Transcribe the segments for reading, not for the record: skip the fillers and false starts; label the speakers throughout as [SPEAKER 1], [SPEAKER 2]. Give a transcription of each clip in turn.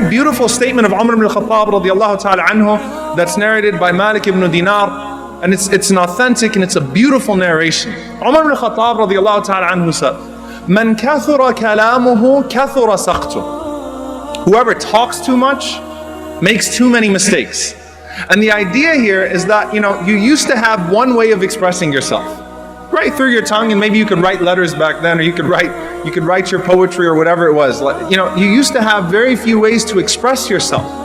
[SPEAKER 1] very beautiful statement of Umar ibn al-Khattab radiallahu ta'ala anhu that's narrated by Malik ibn Dinar. And it's an authentic and it's a beautiful narration. Umar ibn al-Khattab radiallahu ta'ala anhu said, "Man kathura kalamuhu kathura saqtu." Whoever talks too much makes too many mistakes. And the idea here is that, you used to have one way of expressing yourself, right through your tongue, and maybe you could write letters back then, or you could write your poetry or whatever it was. You used to have very few ways to express yourself.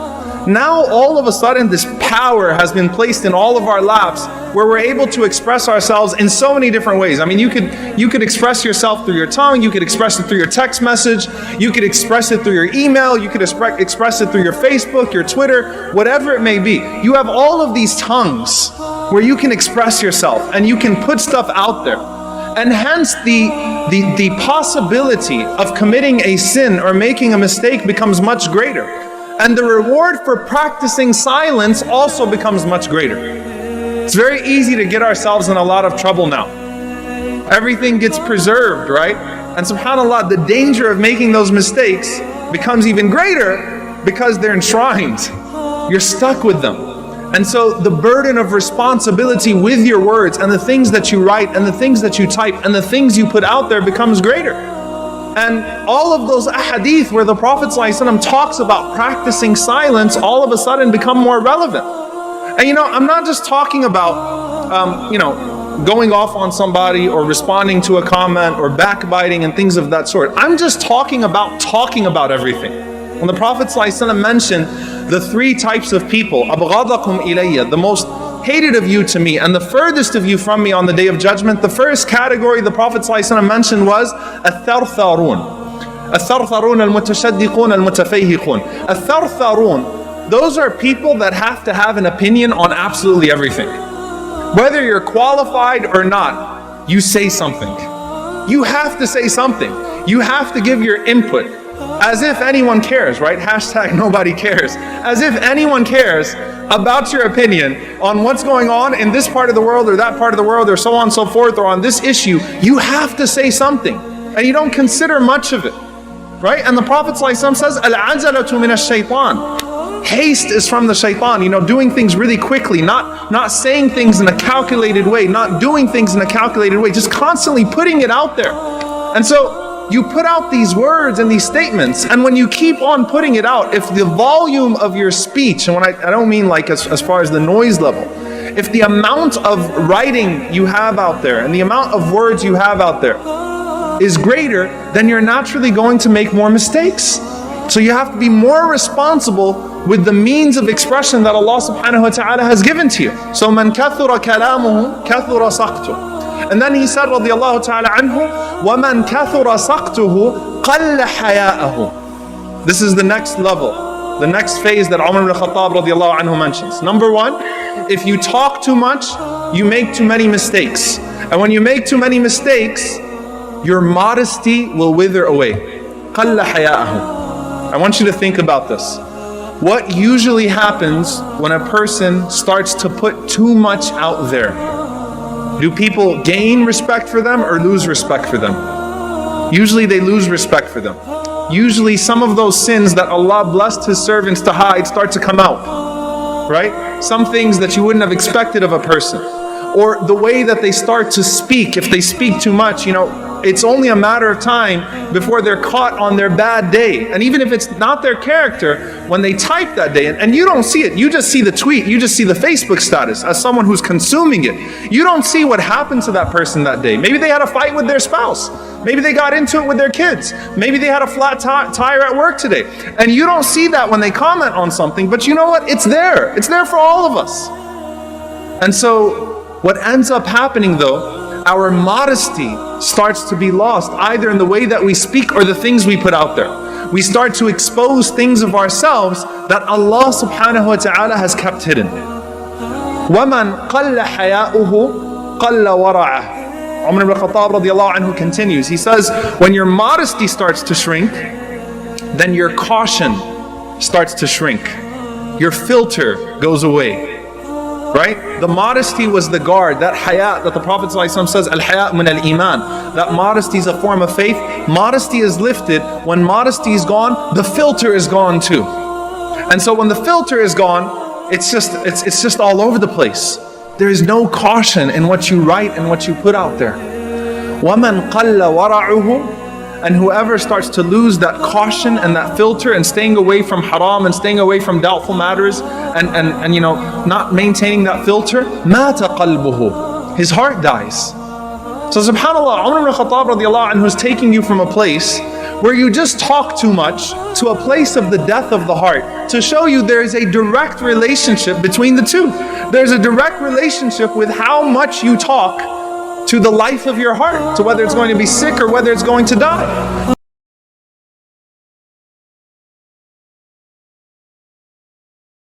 [SPEAKER 1] Now all of a sudden this power has been placed in all of our laps where we're able to express ourselves in so many different ways. I mean, you could express yourself through your tongue, you could express it through your text message, you could express it through your email, you could express it through your Facebook, your Twitter, whatever it may be. You have all of these tongues where you can express yourself and you can put stuff out there. And hence the possibility of committing a sin or making a mistake becomes much greater. And the reward for practicing silence also becomes much greater. It's very easy to get ourselves in a lot of trouble now. Everything gets preserved, right? And subhanAllah, the danger of making those mistakes becomes even greater because they're enshrined. You're stuck with them. And so the burden of responsibility with your words and the things that you write and the things that you type and the things you put out there becomes greater. And all of those ahadith where the Prophet ﷺ talks about practicing silence all of a sudden become more relevant. And I'm not just talking about, going off on somebody or responding to a comment or backbiting and things of that sort. I'm just talking about everything. When the Prophet ﷺ mentioned the three types of people, أَبْغَضَكُمْ إِلَيَّ, the most hated of you to me and the furthest of you from me on the day of judgment, the first category the Prophet ﷺ mentioned was الثَّرْثَارُونَ الْمُتَشَدِّقُونَ الْمُتَفَيْهِقُونَ. الثَّرْثَارُونَ, those are people that have to have an opinion on absolutely everything. Whether you're qualified or not, you say something. You have to say something. You have to give your input. As if anyone cares, right? Hashtag nobody cares. As if anyone cares about your opinion on what's going on in this part of the world or that part of the world or so on and so forth, or on this issue. You have to say something. And you don't consider much of it, right? And the Prophet ﷺ says, Al-'ajalatu min ash-shaytan. Haste is from the shaitan, doing things really quickly, not saying things in a calculated way, not doing things in a calculated way, just constantly putting it out there. And so you put out these words and these statements, and when you keep on putting it out, if the volume of your speech, and when I don't mean like as far as the noise level, if the amount of writing you have out there and the amount of words you have out there is greater, then you're naturally going to make more mistakes. So you have to be more responsible with the means of expression that Allah subhanahu wa ta'ala has given to you. So man kathura kalamuhu kathura saqtu. And then he said, radiyallahu ta'ala anhu, وَمَنْ كَثُرَ سَقْتُهُ قَلَّ حَيَاءَهُ. This is the next level, the next phase that Umar ibn al-Khattab radiyallahu anhu mentions. Number one, if you talk too much, you make too many mistakes. And when you make too many mistakes, your modesty will wither away. قَلَّ حَيَاءَهُ. I want you to think about this. What usually happens when a person starts to put too much out there? Do people gain respect for them or lose respect for them? Usually they lose respect for them. Usually some of those sins that Allah blessed His servants to hide start to come out, right? Some things that you wouldn't have expected of a person. Or the way that they start to speak, if they speak too much, it's only a matter of time before they're caught on their bad day. And even if it's not their character, when they type that day, and you don't see it, you just see the tweet, you just see the Facebook status as someone who's consuming it. You don't see what happened to that person that day. Maybe they had a fight with their spouse. Maybe they got into it with their kids. Maybe they had a flat tire at work today. And you don't see that when they comment on something, but you know what? It's there. It's there for all of us. And so what ends up happening though, our modesty starts to be lost, either in the way that we speak or the things we put out there. We start to expose things of ourselves that Allah subhanahu wa ta'ala has kept hidden. وَمَنْ قَلَّ حَيَاؤُهُ قَلَّ وَرَعَهُ. Umar ibn al-Khattab radiyallahu anhu continues. He says, when your modesty starts to shrink, then your caution starts to shrink. Your filter goes away. Right? The modesty was the guard, that haya that the Prophet ﷺ says, al-haya min al-iman. That modesty is a form of faith. Modesty is lifted. When modesty is gone, the filter is gone too. And so when the filter is gone, it's just all over the place. There is no caution in what you write and what you put out there. وَمَنْ قَلَّ وَرَعُهُ, and whoever starts to lose that caution and that filter and staying away from haram and staying away from doubtful matters and you know, not maintaining that filter, مَاتَ قَلْبُهُ, his heart dies. So subhanAllah, Umar ibn al-Khattab radiallahu anhu is taking you from a place where you just talk too much to a place of the death of the heart, to show you there is a direct relationship between the two. There's a direct relationship with how much you talk to the life of your heart, to whether it's going to be sick or whether it's going to die.